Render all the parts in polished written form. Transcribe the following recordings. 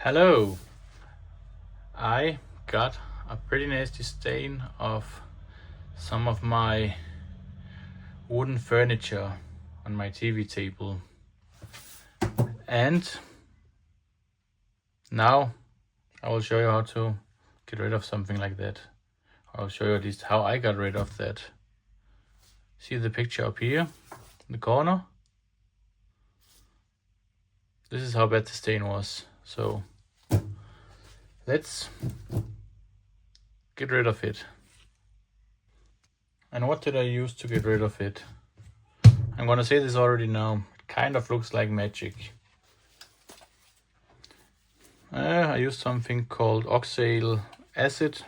Hello! I got a pretty nasty stain of some of my wooden furniture on my TV table, and now I will show you how to get rid of something like that. I'll show you at least how I got rid of that. See the picture up here in the corner? This is how bad the stain was. So let's get rid of it. And what did I use to get rid of it? I'm gonna say this already now. It kind of looks like magic. I used something called Oxalic Acid.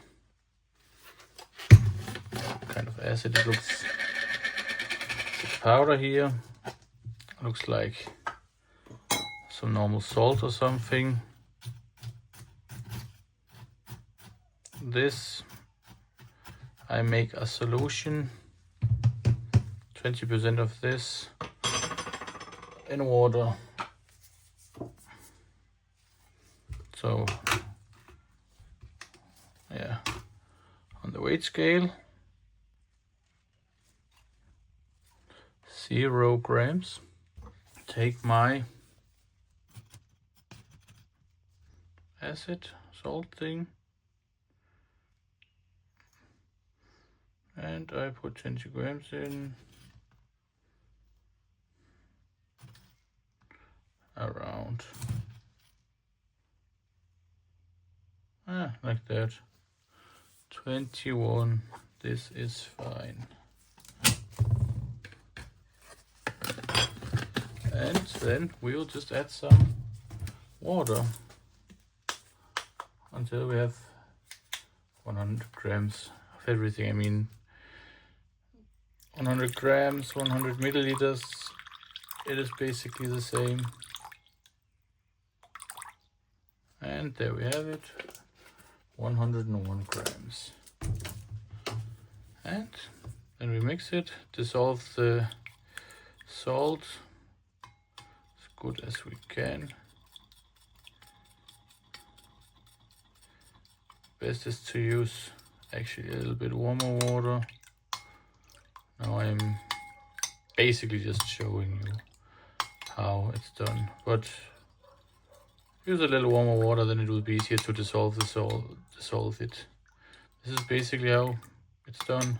Kind of acid it looks. It's a powder here. Looks like some normal salt or something. This I make a solution, 20% of this in water. So yeah, on the weight scale, 0 grams. Take my acid salt thing and I put 20 grams in, around like that. 21. This is fine. And then we'll just add some water until we have 100 grams of everything. I mean, 100 grams, 100 milliliters, it is basically the same. And there we have it, 101 grams. And then we mix it, dissolve the salt as good as we can. Best is to use actually a little bit warmer water. Now I'm basically just showing you how it's done, but use a little warmer water, then it will be easier to dissolve it. This is basically how it's done.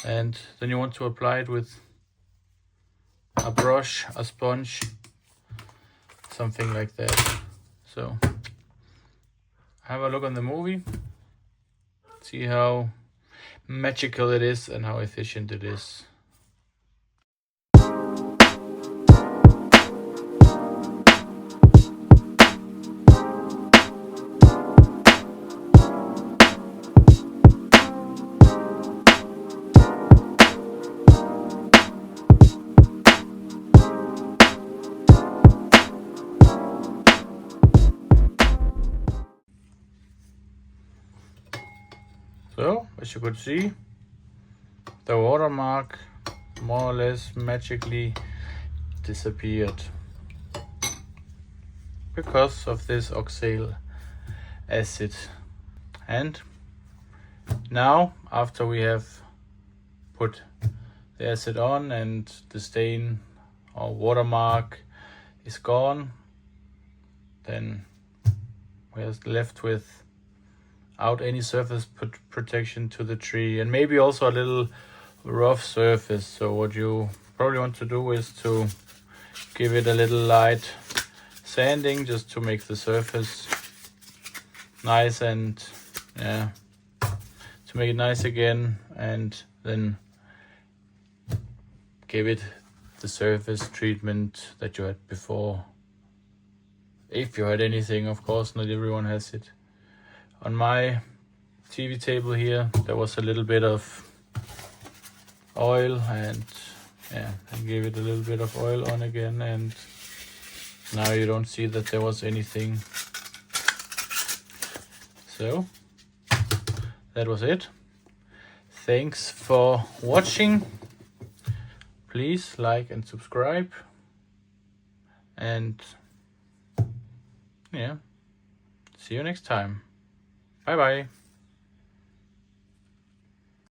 And then you want to apply it with a brush, a sponge, something like that. So have a look on the movie, see how magical it is and how efficient it is. So, as you could see, the watermark more or less magically disappeared because of this oxalic acid. And now, after we have put the acid on and the stain or watermark is gone, then we're left with out any surface protection to the tree, and maybe also a little rough surface. So what you probably want to do is to give it a little light sanding just to make the surface nice and to make it nice again, and then give it the surface treatment that you had before. If you had anything, of course, not everyone has it. On my TV table here, there was a little bit of oil, and I gave it a little bit of oil on again, and now you don't see that there was anything. So that was it. Thanks for watching. Please like and subscribe, and yeah, see you next time. Bye bye.